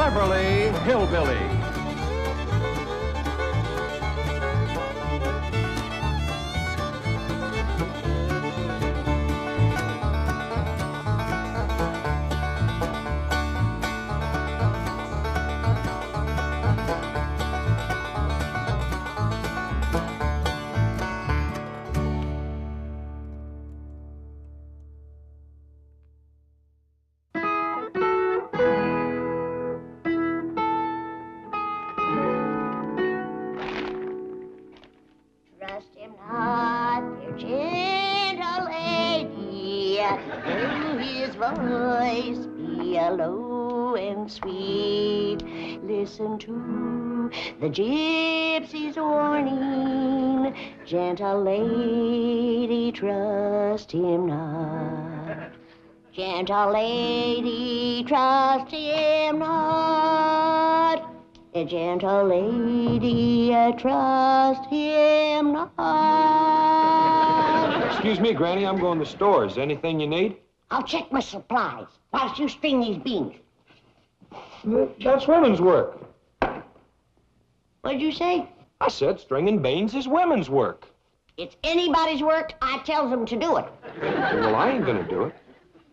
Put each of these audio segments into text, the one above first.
Beverly Hillbillies. Trust him not, dear gentle lady. Though his voice be low and sweet, listen to the gypsy's warning. Gentle lady, trust him not. Gentle lady, trust him not. A gentle lady, trust him not. Excuse me, Granny, I'm going to the store. Is there anything you need? I'll check my supplies whilst you string these beans. That's women's work. What'd you say? I said stringing beans is women's work. It's anybody's work. I tells them to do it. Well, I ain't gonna do it.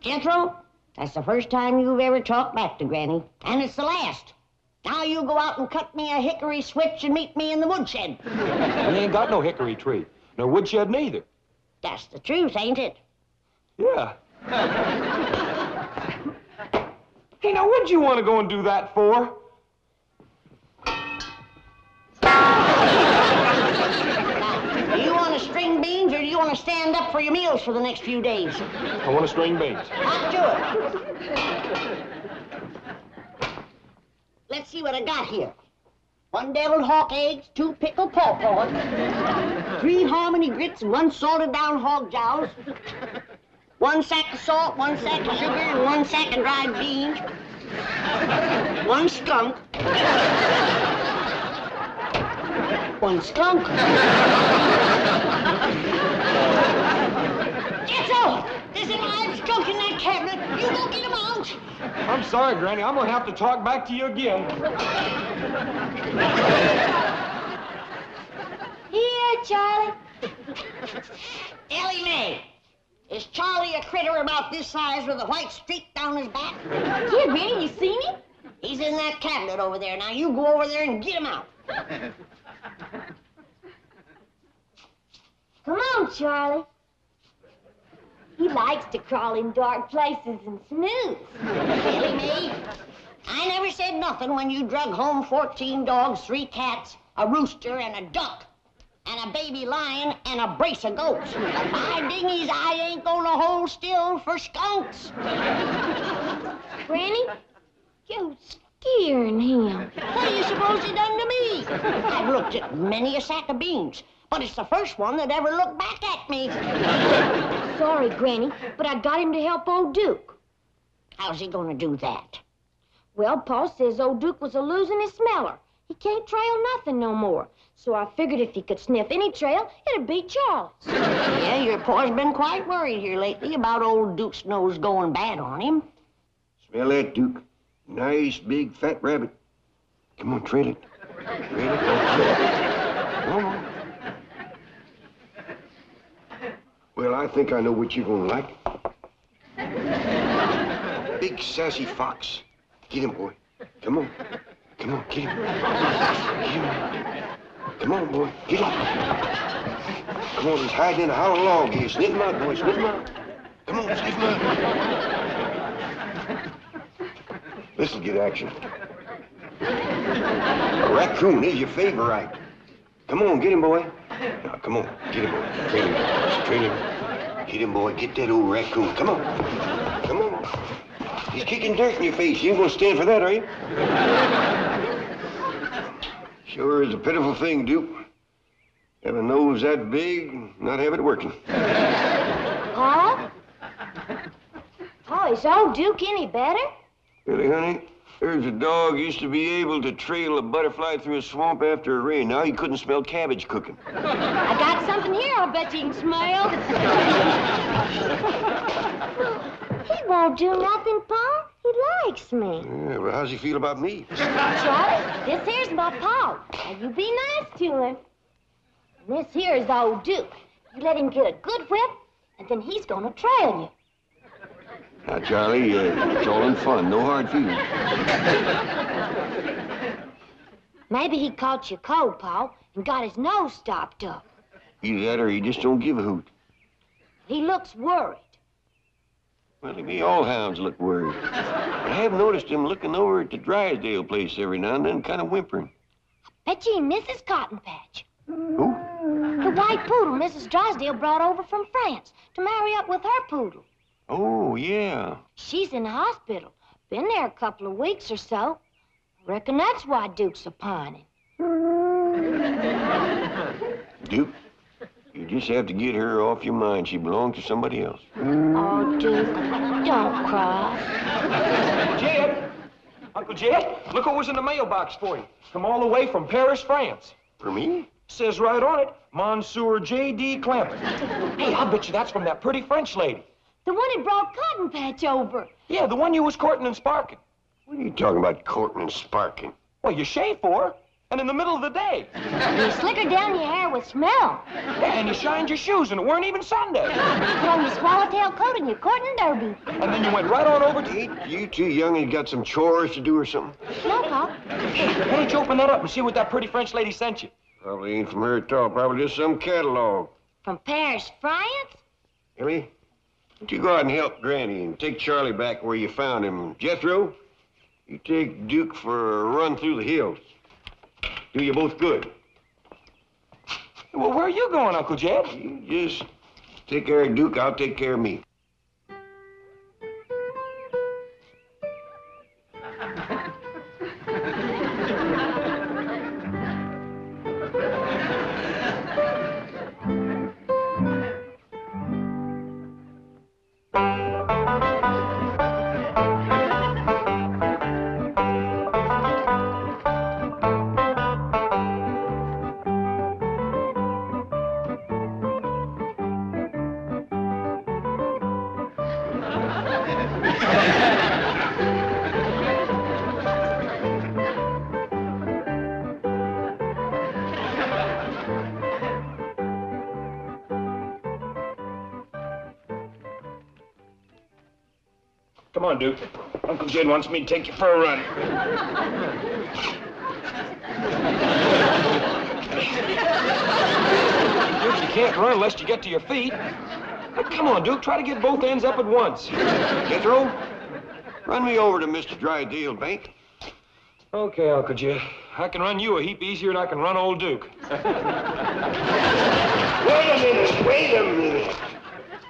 Jethro, that's the first time you've ever talked back to Granny, and it's the last. Now you go out and cut me a hickory switch and meet me in the woodshed. We ain't got no hickory tree. No woodshed neither. That's the truth, ain't it? Yeah. Hey, now, what'd you want to go and do that for? Do you want to string beans, or do you want to stand up for your meals for the next few days? I want to string beans. I'll do it. Let's see what I got here. 1 deviled hawk eggs, 2 pickled pawpaws, 3 harmony grits, and 1 salted down hog jowls, 1 sack of salt, 1 sack of sugar, and 1 sack of dried beans, 1 skunk, 1 skunk. Jethro, there's a live skunk in that cabinet. You go get him out. I'm sorry, Granny. I'm gonna have to talk back to you again. Here, Charlie. Elly May, is Charlie a critter about this size with a white streak down his back? Yeah, Granny, you seen him? He's in that cabinet over there. Now you go over there and get him out. Come on, Charlie. He likes to crawl in dark places and snooze. Elly May, I never said nothing when you drug home 14 dogs, 3 cats, a rooster, and a duck, and a baby lion, and a brace of goats. But my dingies, I ain't gonna hold still for skunks. Granny, you're scaring him. What do you suppose he done to me? I've looked at many a sack of beans, but it's the first one that ever looked back at me. Sorry, Granny, but I got him to help old Duke. How's he gonna do that? Well, Pa says old Duke was a-losing his smeller. He can't trail nothing no more. So I figured if he could sniff any trail, it'd be Charlie's. Yeah, your pa's been quite worried here lately about old Duke's nose going bad on him. Smell that, Duke. Nice, big, fat rabbit. Come on, trail it. Trail it. Come on. Well, I think I know what you're gonna like. Big, sassy fox. Get him, boy. Come on. Come on, get him. Get him. Come on, boy. Get him. Come on, he's hiding in a hollow log here. Sniff him out, boy. Sniff him out. Come on, sniff him out. This'll get action. A raccoon is your favorite. Come on, get him, boy. Now, come on, get him, boy. Train him. Train him. Get him, boy. Get that old raccoon. Come on. Come on. He's kicking dirt in your face. You ain't gonna stand for that, are you? Sure is a pitiful thing, Duke. Have a nose that big and not have it working. Pa? Pa, is old Duke any better? Really, honey? There's a dog used to be able to trail a butterfly through a swamp after a rain. Now he couldn't smell cabbage cooking. I got something here I'll bet you can smell. He won't do nothing, Pa. He likes me. Yeah, well, how's he feel about me? Charlie, this here's my pa. Now, you be nice to him. And this here is old Duke. You let him get a good whip, and then he's gonna trail you. Now, Charlie, it's all in fun. No hard feelings. Maybe he caught you cold, Pa, and got his nose stopped up. Either that or he just don't give a hoot. He looks worried. Well, maybe all hounds look worried. But I have noticed him looking over at the Drysdale place every now and then, kind of whimpering. Bet you he misses Cotton Patch. Who? The white poodle Mrs. Drysdale brought over from France to marry up with her poodle. Oh, yeah. She's in the hospital. Been there a couple of weeks or so. Reckon that's why Duke's a pining. Duke, you just have to get her off your mind. She belongs to somebody else. Oh, Duke, don't cry. Jed! Uncle Jed, look what was in the mailbox for you. Come all the way from Paris, France. For me? Says right on it, Monsieur J.D. Clampett. Hey, I'll bet you that's from that pretty French lady. The one who brought Cotton Patch over. Yeah, the one you was courting and sparking. What are you talking about, courting and sparking? Well, you shaved for her, and in the middle of the day. You slickered down your hair with smell. Yeah, and you shined your shoes, and it weren't even Sunday. You put on your swallowtail coat and your courting derby. And then you went right on over to... Ain't you too young and got some chores to do or something? No, Pa. Why don't you open that up and see what that pretty French lady sent you? Probably ain't from her at all. Probably just some catalog. From Paris, France? Elly, why don't you go out and help Granny and take Charlie back where you found him? Jethro, you take Duke for a run through the hills. Do you both good. Well, where are you going, Uncle Jed? You just take care of Duke, I'll take care of me. Come on, Duke. Uncle Jed wants me to take you for a run. Duke, you can't run unless you get to your feet. Now, come on, Duke. Try to get both ends up at once. Jethro, run me over to Mr. Drysdale Bank. Okay, Uncle Jed. I can run you a heap easier than I can run old Duke. Wait a minute.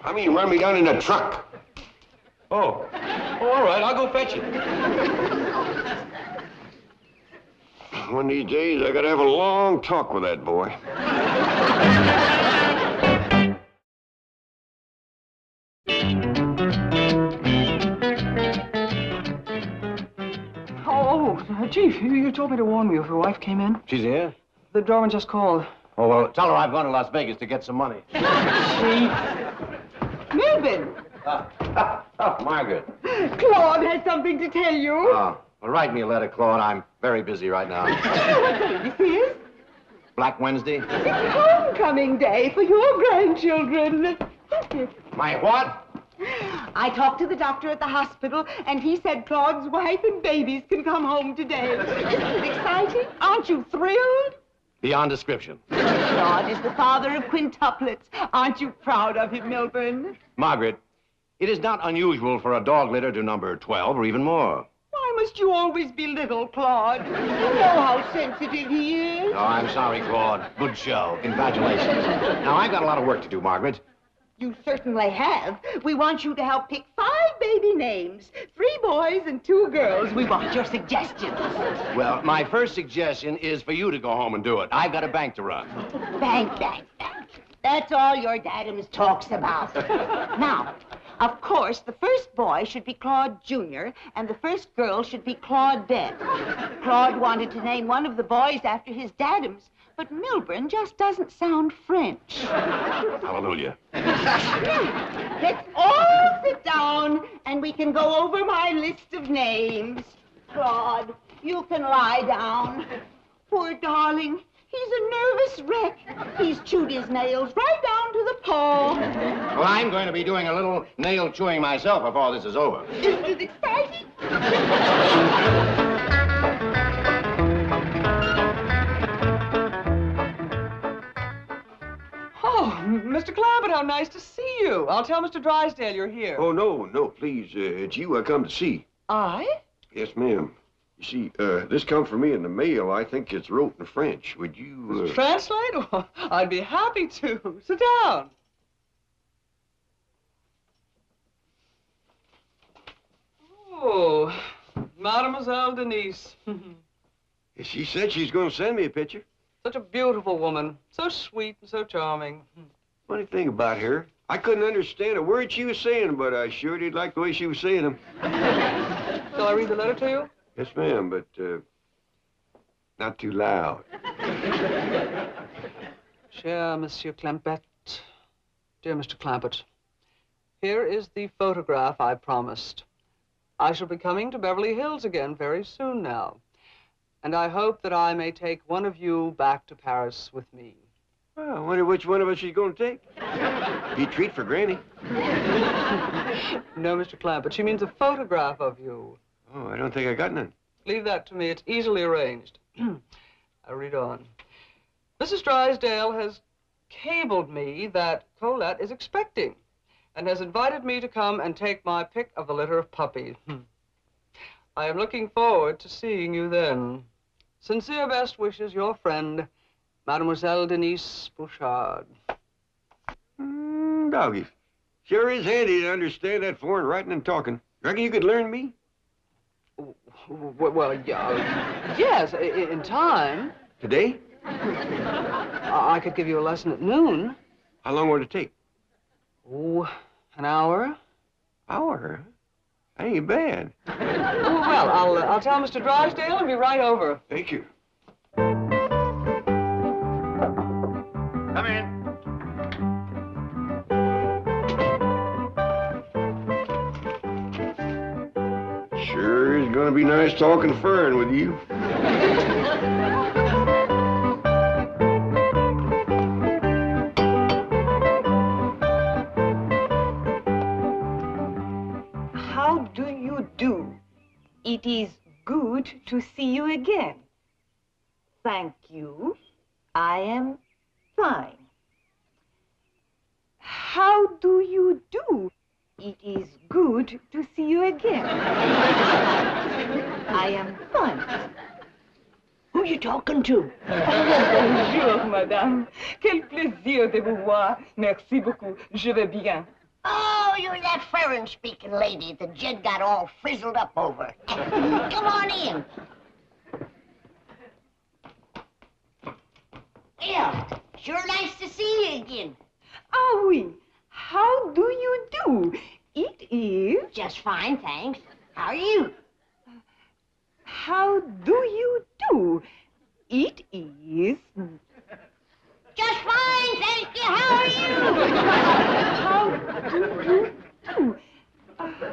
I mean, run me down in a truck. Oh, all right. I'll go fetch you. One of these days, I gotta have a long talk with that boy. Chief, you told me to warn me if your wife came in. She's here? The doorman just called. Oh, well, tell her I've gone to Las Vegas to get some money. Chief. Milburn! Margaret. Claude has something to tell you. Oh, well, write me a letter, Claude. I'm very busy right now. What day this is? Black Wednesday? It's homecoming day for your grandchildren. My what? I talked to the doctor at the hospital, and he said Claude's wife and babies can come home today. Isn't it exciting? Aren't you thrilled? Beyond description. Claude is the father of quintuplets. Aren't you proud of him, Milburn? Margaret, it is not unusual for a dog litter to number 12 or even more. Why must you always belittle Claude? You know how sensitive he is. Oh, I'm sorry, Claude. Good show. Congratulations. Now, I've got a lot of work to do, Margaret. You certainly have. We want you to help pick 5 baby names. 3 boys and 2 girls. We want your suggestions. Well, my first suggestion is for you to go home and do it. I've got a bank to run. Bank. That's all your dadums talks about. Now, Of course, the first boy should be Claude Jr., and the first girl should be Claudette. Claude wanted to name one of the boys after his daddums, but Milburn just doesn't sound French. Hallelujah. Let's all sit down, and we can go over my list of names. Claude, you can lie down. Poor darling. He's a nervous wreck. He's chewed his nails right down to the paw. Well, I'm going to be doing a little nail chewing myself before this is over. Isn't it exciting? Oh, Mr. Clampett, how nice to see you. I'll tell Mr. Drysdale you're here. Oh, no, please. It's you I come to see. I? Yes, ma'am. You see, this come for me in the mail. I think it's wrote in French. Would you, Translate? Oh, I'd be happy to. Sit down. Oh, Mademoiselle Denise. She said she's going to send me a picture. Such a beautiful woman. So sweet and so charming. Funny thing about her, I couldn't understand a word she was saying, but I sure did like the way she was saying them. Shall I read the letter to you? Yes, ma'am, but not too loud. Cher Monsieur Clampett, dear Mr. Clampett, here is the photograph I promised. I shall be coming to Beverly Hills again very soon now, and I hope that I may take one of you back to Paris with me. Well, I wonder which one of us she's going to take. Be a treat for Granny. No, Mr. Clampett, she means a photograph of you. Oh, I don't think I got none. Leave that to me. It's easily arranged. I'll read on. Mrs. Drysdale has cabled me that Colette is expecting and has invited me to come and take my pick of the litter of puppies. I am looking forward to seeing you then. Sincere best wishes, your friend, Mademoiselle Denise Bouchard. Doggies. Sure is handy to understand that foreign writing and talking. Reckon you could learn me? Well, yeah, yes, in time. Today? I could give you a lesson at noon. How long would it take? Oh, an hour. Hour? That ain't bad. Oh, well, I'll tell Mr. Drysdale and be right over. Thank you. Come in. Sure is gonna be nice talking Fern with you. How do you do? It is good to see you again. Thank you. I am fine. How do you do? It is good to see you again. I am fine. Who you talking to? Bonjour, madame. Quel plaisir de vous voir. Merci beaucoup. Je vais bien. Oh, you're that foreign-speaking lady that Jed got all frizzled up over. Come on in. Yeah, sure nice to see you again. Ah oui. How do you do? It is... Just fine, thanks. How are you? How do you do? It is... Just fine, thank you. How are you? How do you do?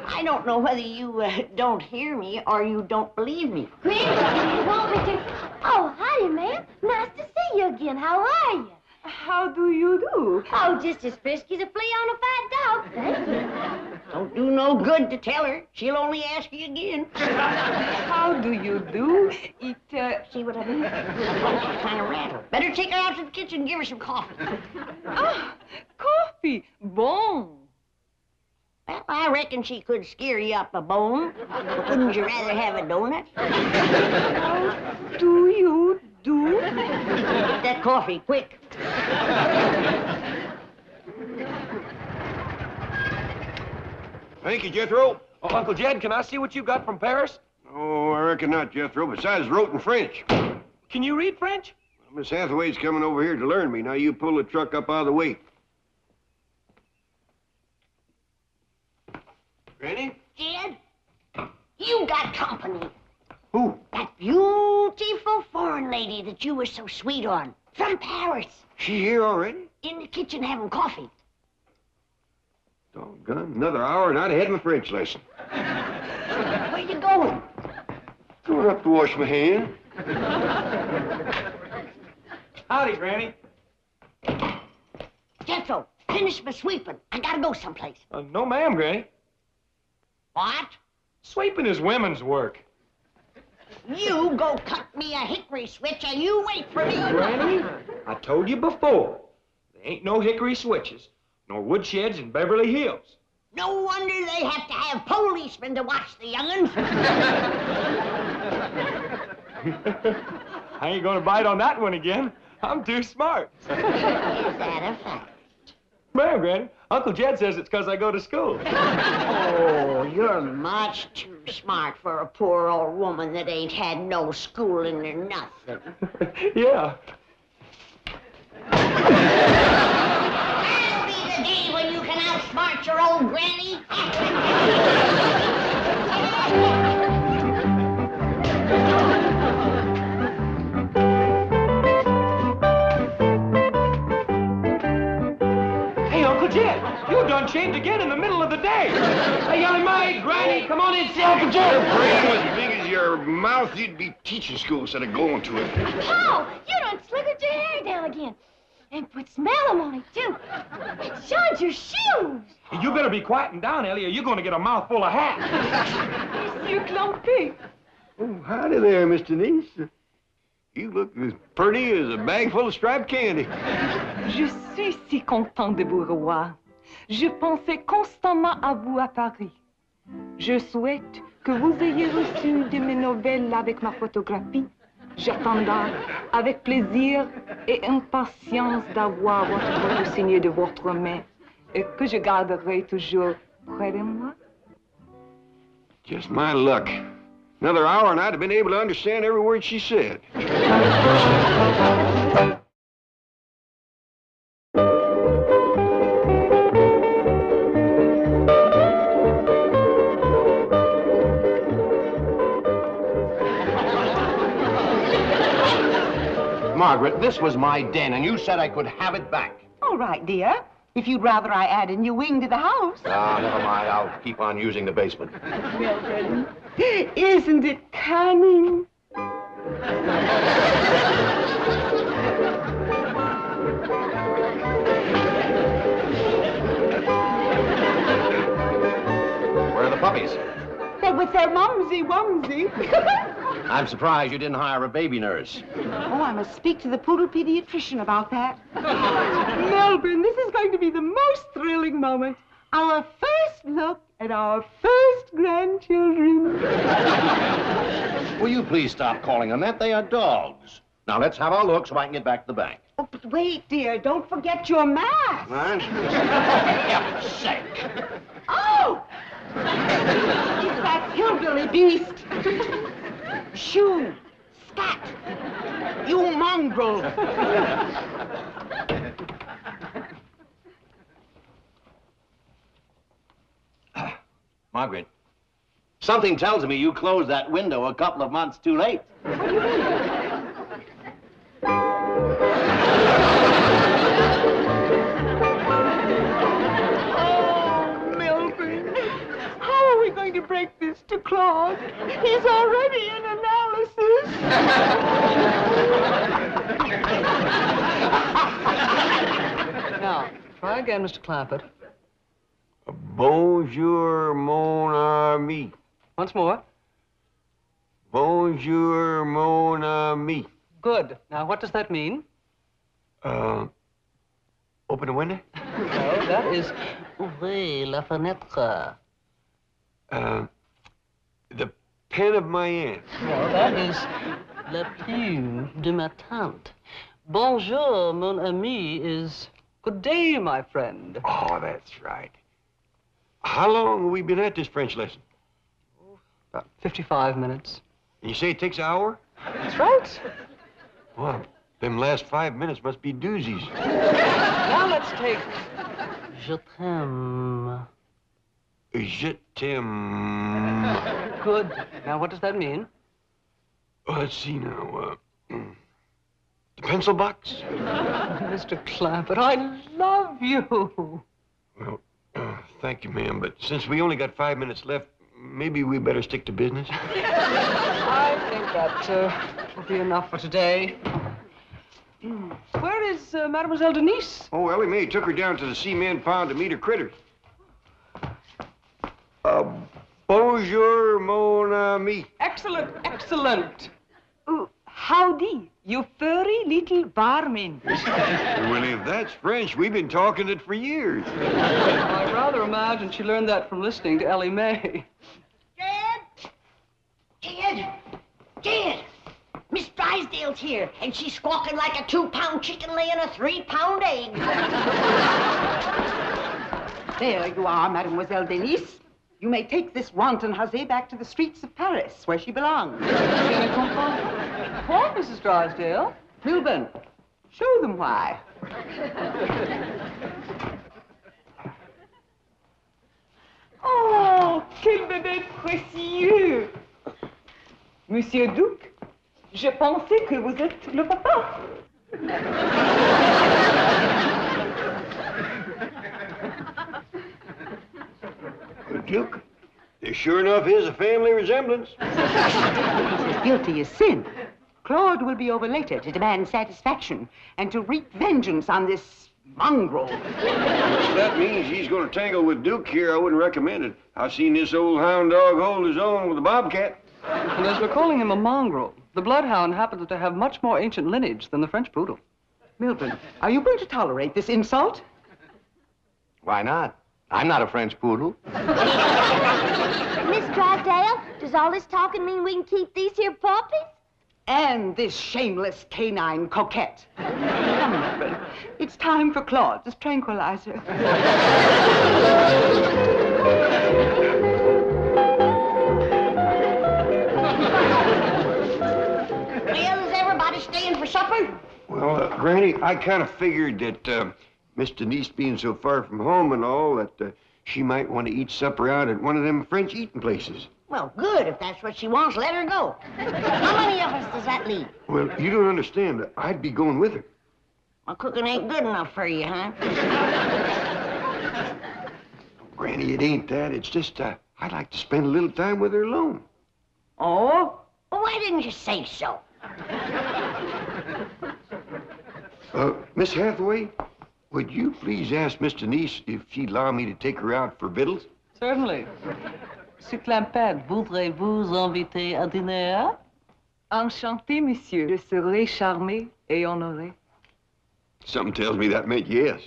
I don't know whether you don't hear me or you don't believe me. Quick, you want me to... Oh, howdy, ma'am. Nice to see you again. How are you? How do you do? Oh, just as frisky as a flea on a fat dog. Thank you. Don't do no good to tell her. She'll only ask you again. How do you do? It, See what I mean? She's kind of rattled. Better take her out to the kitchen and give her some coffee. Ah, coffee. Bon. Well, I reckon she could scare you up a bone. Wouldn't you rather have a donut? How do you do? Get that coffee, quick. Thank you, Jethro. Oh, Uncle Jed, can I see what you got from Paris? Oh, I reckon not, Jethro. Besides, wrote in French. Can you read French? Miss Hathaway's coming over here to learn me. Now you pull the truck up out of the way. Granny? Jed, you got company. Who? That beautiful foreign lady that you were so sweet on. From Paris. She here already? In the kitchen having coffee. Doggone, another hour and I'd have had my French lesson. Where you going? Going up to wash my hands. Howdy, Granny. Jethro, finish my sweeping. I gotta go someplace. No, ma'am, Granny. What? Sweeping is women's work. You go cut me a hickory switch and you wait for me. Granny, I told you before, there ain't no hickory switches, nor woodsheds in Beverly Hills. No wonder they have to have policemen to watch the young'uns. I ain't gonna bite on that one again. I'm too smart. Is that a fact? Ma'am, Granny, Uncle Jed says it's 'cause I go to school. Oh, you're much too smart for a poor old woman that ain't had no schooling or nothing. Yeah. That'll be the day when you can outsmart your old granny. Hey, Uncle Jed, you done changed again in the middle of the day. Hey, Elly, my Granny, come on inside. Uncle Jed. Your brain was as big as your mouth, you'd be teaching school instead of going to it. Oh, you done slickered your hair down again. And put smellum on it, too. And shined your shoes. You better be quieting down, Elly, or you're gonna get a mouthful of hat. Monsieur Clampett. Oh, howdy there, Miss Denise. You look as pretty as a bag full of striped candy. Je suis si content de vous revoir. Je pensais constamment à vous à Paris. Je souhaite que vous ayez reçu de mes nouvelles avec ma photographie. J'attendrai avec plaisir et impatience d'avoir votre photo signée de votre main et que je garderai toujours près de moi. Just my luck. Another hour and I'd have been able to understand every word she said. Margaret, this was my den, and you said I could have it back. All right, dear. If you'd rather I add a new wing to the house. Ah, never mind. I'll keep on using the basement. Milburn, isn't it cunning? Where are the puppies? They're with their mumsy-wumsy. I'm surprised you didn't hire a baby nurse. Oh, I must speak to the poodle pediatrician about that. Milburn, this is going to be the most thrilling moment. Our first look at our first grandchildren. Will you please stop calling them that? They are dogs. Now, let's have our look so I can get back to the bank. Oh, but wait, dear, don't forget your mask. Huh? For heaven's sake. Oh! It's that hillbilly beast. Shoo! Scat! You mongrel! Margaret, something tells me you closed that window a couple of months too late. Oh, Milburn, how are we going to break this to Claude? He's already in analysis. Now, try again, Mr. Clampett. Bonjour, mon ami. Once more. Bonjour, mon ami. Good. Now, what does that mean? Open the window? No, that is ouvrez la fenêtre. The pen of my aunt. No, that is la plume de ma tante. Bonjour, mon ami, is good day, my friend. Oh, that's right. How long have we been at this French lesson? About 55 minutes. And you say it takes an hour? That's right. Well, them last 5 minutes must be doozies. Now let's take Je t'aime. Je t'aime. Good. Now, what does that mean? Oh, let's see now. The pencil box? Mr. Clampett, I love you. Well, thank you, ma'am, but since we only got 5 minutes left, maybe we better stick to business. I think that will be enough for today. Where is Mademoiselle Denise? Oh, Elly May took her down to the cement pond to meet her critters. Bonjour, mon ami. Excellent, excellent. Howdy, you furry little barman. Well, if that's French, we've been talking it for years. I rather imagine she learned that from listening to Elly May. Dad! Miss Drysdale's here, and she's squawking like a 2-pound chicken laying a 3-pound egg. There you are, Mademoiselle Denise. You may take this wanton Jose back to the streets of Paris, where she belongs. What, Mrs. Drysdale? Milburn, show them why. Oh, quel bébé précieux! Monsieur Duc, je pensais que vous êtes le papa. Duke, there sure enough is a family resemblance. He's guilty as sin. Claude will be over later to demand satisfaction and to wreak vengeance on this mongrel. If that means he's going to tangle with Duke here, I wouldn't recommend it. I've seen this old hound dog hold his own with a bobcat. And as we're calling him a mongrel, the bloodhound happens to have much more ancient lineage than the French poodle. Milburn, are you going to tolerate this insult? Why not? I'm not a French poodle. Miss Drysdale, does all this talking mean we can keep these here puppies? And this shameless canine coquette. Come, Milburn. It's time for Claude's tranquilizer. Well, is everybody staying for supper? Well, Granny, I kind of figured that Miss Denise being so far from home and all, that she might want to eat supper out at one of them French eating places. Well, good. If that's what she wants, let her go. How many of us does that leave? Well, you don't understand. I'd be going with her. Well, cooking ain't good enough for you, huh? Granny, it ain't that. It's just I'd like to spend a little time with her alone. Oh? Well, why didn't you say so? Miss Hathaway, would you please ask Miss Denise if she'd allow me to take her out for victuals? Certainly. Monsieur Clampett, voudrez-vous inviter à dîner? Enchanté, monsieur. Je serai charmé et honoré. Something tells me that meant yes.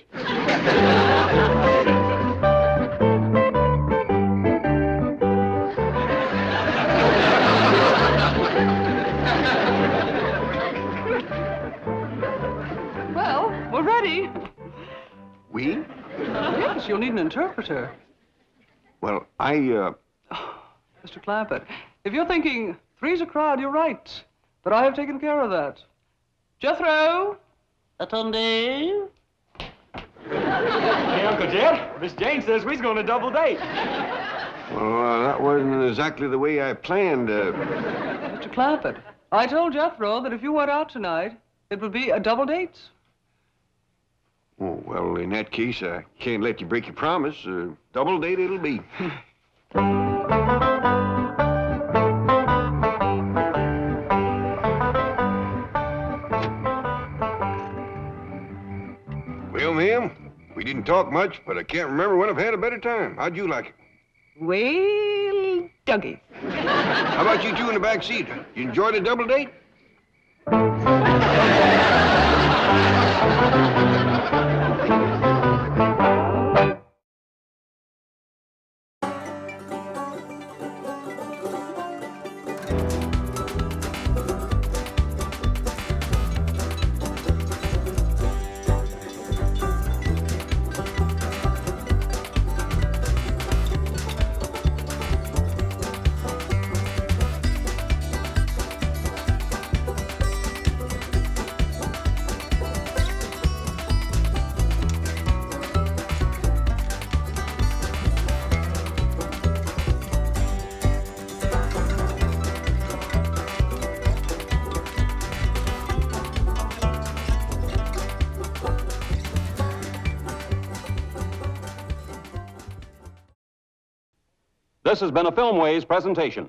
Well, we're ready. We? Yes, you'll need an interpreter. Well, Mr. Clampett, if you're thinking three's a crowd, you're right. But I have taken care of that. Jethro! Attendez. Hey, Uncle Jed, Miss Jane says we's going to double date. Well, that wasn't exactly the way I planned. Mr. Clampett, I told Jethro that if you went out tonight, it would be a double date. Oh, well, in that case, I can't let you break your promise. Double date it'll be. Well, ma'am, we didn't talk much, but I can't remember when I've had a better time. How'd you like it? Well, Dougie. How about you two in the back seat? You enjoy the double date? This has been a Filmways presentation.